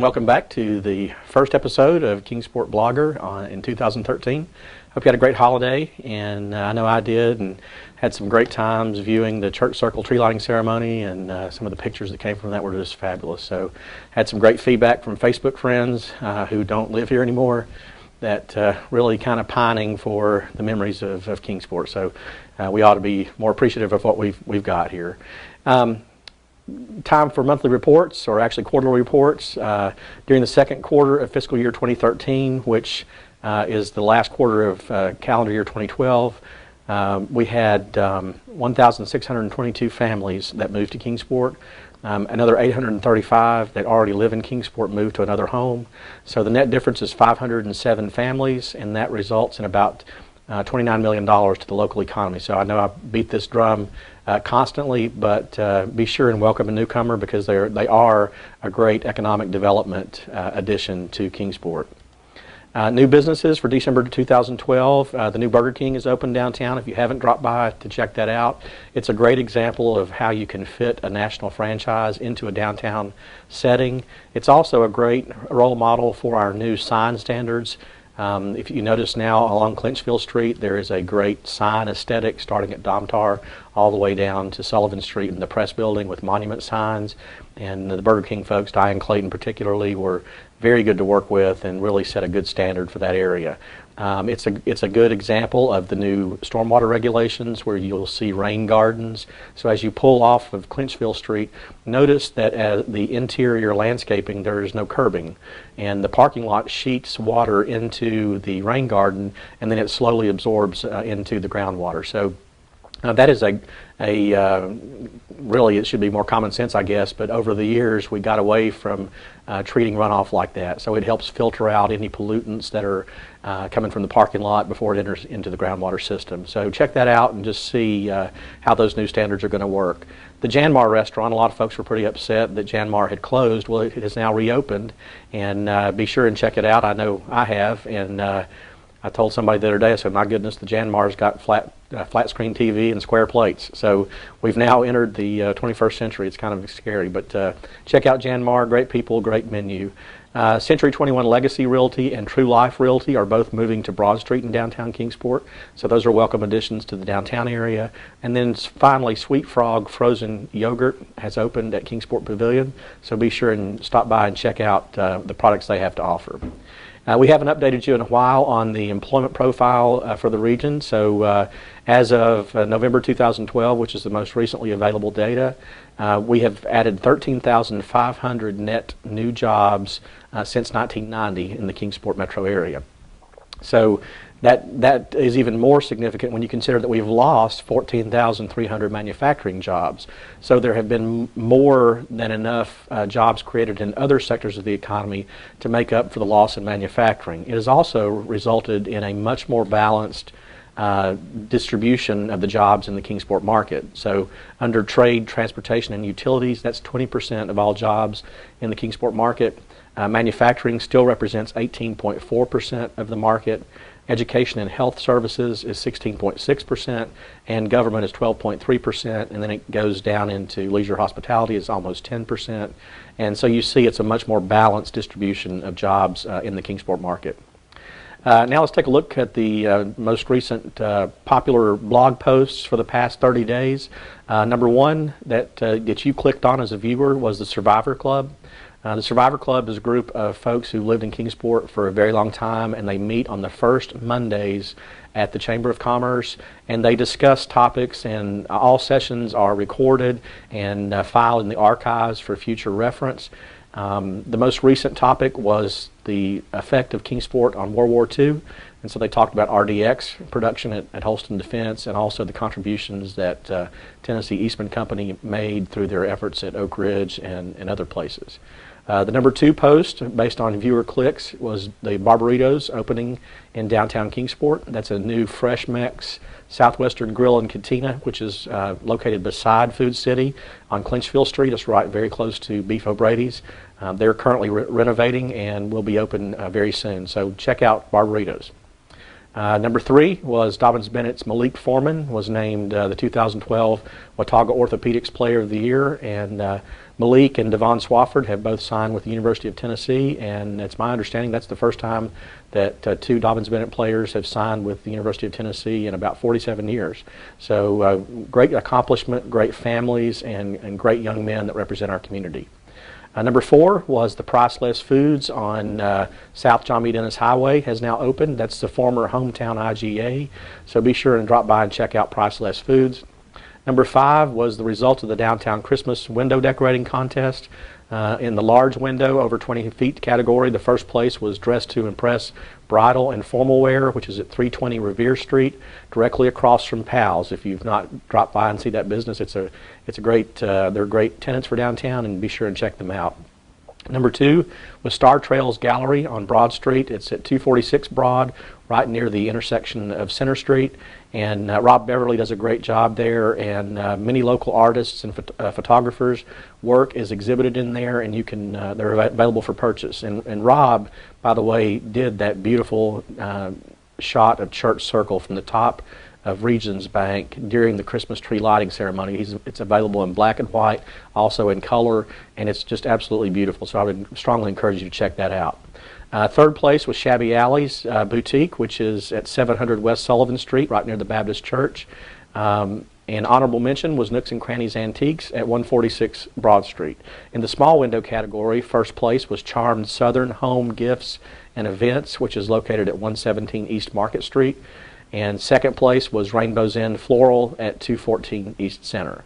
Welcome back to the first episode of Kingsport Blogger in 2013. Hope you had a great holiday, and I know I did, and had some great times viewing the church circle tree lighting ceremony, and some of the pictures that came from that were just fabulous. So had some great feedback from Facebook friends who don't live here anymore that really kind of pining for the memories of Kingsport. So we ought to be more appreciative of what we've got here. Time for monthly reports, or actually quarterly reports. During the second quarter of fiscal year 2013, which is the last quarter of calendar year 2012, we had 1,622 families that moved to Kingsport. Another 835 that already live in Kingsport moved to another home. So the net difference is 507 families, and that results in about $29 million to the local economy. So I know I beat this drum constantly, but be sure and welcome a newcomer, because they are a great economic development addition to Kingsport. New businesses for December 2012. The new Burger King is open downtown. If you haven't dropped by to check that out, it's a great example of how you can fit a national franchise into a downtown setting. It's also a great role model for our new sign standards. If you notice now along Clinchfield Street, there is a great sign aesthetic starting at Domtar all the way down to Sullivan Street in the Press Building with monument signs. And the Burger King folks, Diane Clayton particularly, were very good to work with and really set a good standard for that area. It's a good example of the new stormwater regulations, where you'll see rain gardens. So as you pull off of Clinchfield Street, notice that as the interior landscaping, there is no curbing, and the parking lot sheets water into the rain garden, and then it slowly absorbs into the groundwater. So that is really, it should be more common sense, I guess, but over the years we got away from treating runoff like that. So it helps filter out any pollutants that are coming from the parking lot before it enters into the groundwater system. So check that out and just see how those new standards are going to work. The Janmar restaurant, a lot of folks were pretty upset that Janmar had closed. Well, it has now reopened, and be sure and check it out. I know I have, and I told somebody the other day, I said, my goodness, the Janmar's got flat screen TV and square plates. So we've now entered the 21st century. It's kind of scary, but check out Janmar. Great people, great menu. Century 21 Legacy Realty and True Life Realty are both moving to Broad Street in downtown Kingsport. So those are welcome additions to the downtown area. And then finally, Sweet Frog Frozen Yogurt has opened at Kingsport Pavilion. So be sure and stop by and check out the products they have to offer. We haven't updated you in a while on the employment profile for the region. So as of November 2012, which is the most recently available data, we have added 13,500 net new jobs since 1990 in the Kingsport metro area. So that is even more significant when you consider that we've lost 14,300 manufacturing jobs. So there have been more than enough jobs created in other sectors of the economy to make up for the loss in manufacturing. It has also resulted in a much more balanced distribution of the jobs in the Kingsport market. So under trade, transportation, and utilities, that's 20% of all jobs in the Kingsport market. Manufacturing still represents 18.4% of the market. Education and health services is 16.6%, and government is 12.3%, and then it goes down into leisure hospitality is almost 10%. And so you see it's a much more balanced distribution of jobs in the Kingsport market. Now let's take a look at the most recent popular blog posts for the past 30 days. Number one that you clicked on as a viewer was the Survivor Club. The Survivor Club is a group of folks who lived in Kingsport for a very long time, and they meet on the first Mondays at the Chamber of Commerce, and they discuss topics, and all sessions are recorded and filed in the archives for future reference. The most recent topic was the effect of Kingsport on World War II, and so they talked about RDX production at Holston Defense, and also the contributions that Tennessee Eastman Company made through their efforts at Oak Ridge and other places. The number two post, based on viewer clicks, was the Barbaritos opening in downtown Kingsport. That's a new Fresh Mex Southwestern Grill and Cantina, which is located beside Food City on Clinchfield Street. It's right very close to Beef O'Brady's. They're currently renovating and will be open very soon. So check out Barbaritos. Number 3 was Dobyns-Bennett's Malik Foreman was named the 2012 Watauga Orthopedics Player of the Year, and Malik and Devon Swafford have both signed with the University of Tennessee, and it's my understanding that's the first time that 2 Dobyns-Bennett players have signed with the University of Tennessee in about 47 years. So great accomplishment, great families, and great young men that represent our community. Number 4 was the Priceless Foods on South John B. Dennis Highway has now opened. That's the former hometown IGA, so be sure and drop by and check out Priceless Foods. Number 5 was the result of the Downtown Christmas Window Decorating Contest. In the large window over 20 feet category, the first place was Dress to Impress Bridal and Formal Wear, which is at 320 Revere Street, directly across from Pal's. If you've not dropped by and see that business, it's a great, they're great tenants for downtown, and be sure and check them out. Number 2 was Star Trails Gallery on Broad Street. It's at 246 Broad, right near the intersection of Center Street. And Rob Beverly does a great job there, and many local artists and photographers' work is exhibited in there, and you can they're available for purchase. And Rob, by the way, did that beautiful shot of Church Circle from the top of Regions Bank during the Christmas tree lighting ceremony. It's available in black and white, also in color, and it's just absolutely beautiful. So I would strongly encourage you to check that out. Third place was Shabby Alley's Boutique, which is at 700 West Sullivan Street, right near the Baptist Church. And honorable mention was Nooks and Crannies Antiques at 146 Broad Street. In the small window category, first place was Charmed Southern Home Gifts and Events, which is located at 117 East Market Street. And second place was Rainbow's End Floral at 214 East Center.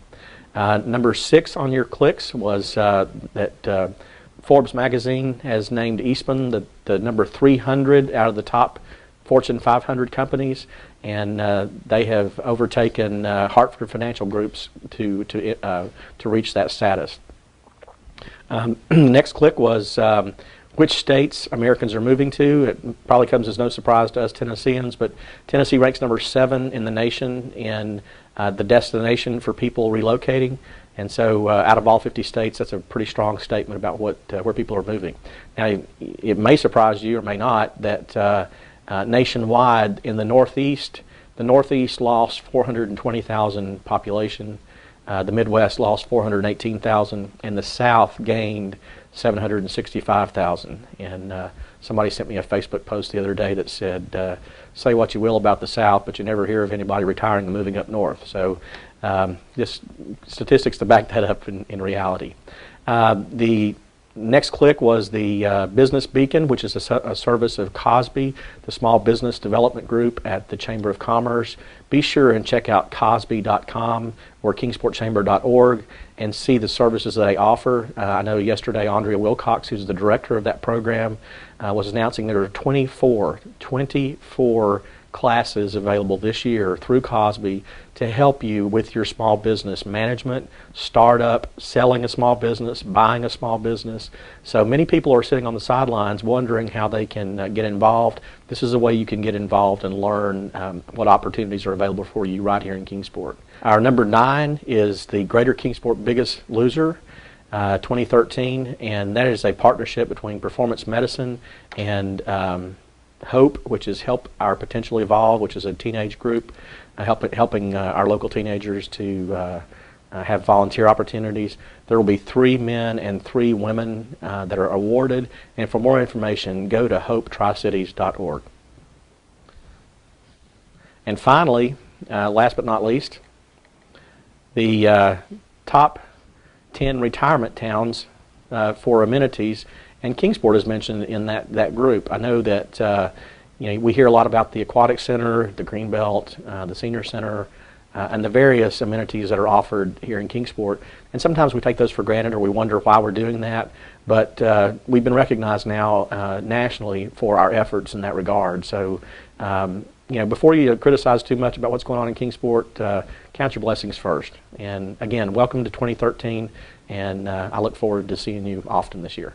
Number 6 on your clicks was that Forbes magazine has named Eastman the number 300 out of the top Fortune 500 companies, and they have overtaken Hartford Financial Groups to reach that status. Next click was which states Americans are moving to. It probably comes as no surprise to us Tennesseans, but Tennessee ranks number 7 in the nation in the destination for people relocating. And so out of all 50 states, that's a pretty strong statement about where people are moving. Now, it may surprise you or may not that nationwide in the Northeast lost 420,000 population, the Midwest lost 418,000, and the South gained 765,000. And somebody sent me a Facebook post the other day that said, say what you will about the South, but you never hear of anybody retiring and moving up north. So just statistics to back that up in reality. The next click was the Business Beacon, which is a service of Cosby, the Small Business Development Group at the Chamber of Commerce. Be sure and check out cosby.com or kingsportchamber.org and see the services that they offer. I know yesterday Andrea Wilcox, who's the director of that program, was announcing there are 24 classes available this year through Cosby to help you with your small business management, startup, selling a small business, buying a small business. So many people are sitting on the sidelines wondering how they can get involved. This is a way you can get involved and learn what opportunities are available for you right here in Kingsport. Our number 9 is the Greater Kingsport Biggest Loser 2013, and that is a partnership between Performance Medicine and HOPE, which is Help Our Potential Evolve, which is a teenage group helping our local teenagers to have volunteer opportunities. There will be 3 men and 3 women that are awarded, and for more information, go to hopetricities.org. And finally, last but not least, the top 10 retirement towns for amenities, and Kingsport is mentioned in that group. I know that we hear a lot about the Aquatic Center, the Greenbelt, the Senior Center, and the various amenities that are offered here in Kingsport. And sometimes we take those for granted, or we wonder why we're doing that. But we've been recognized now nationally for our efforts in that regard. So before you criticize too much about what's going on in Kingsport, count your blessings first. And again, welcome to 2013, and I look forward to seeing you often this year.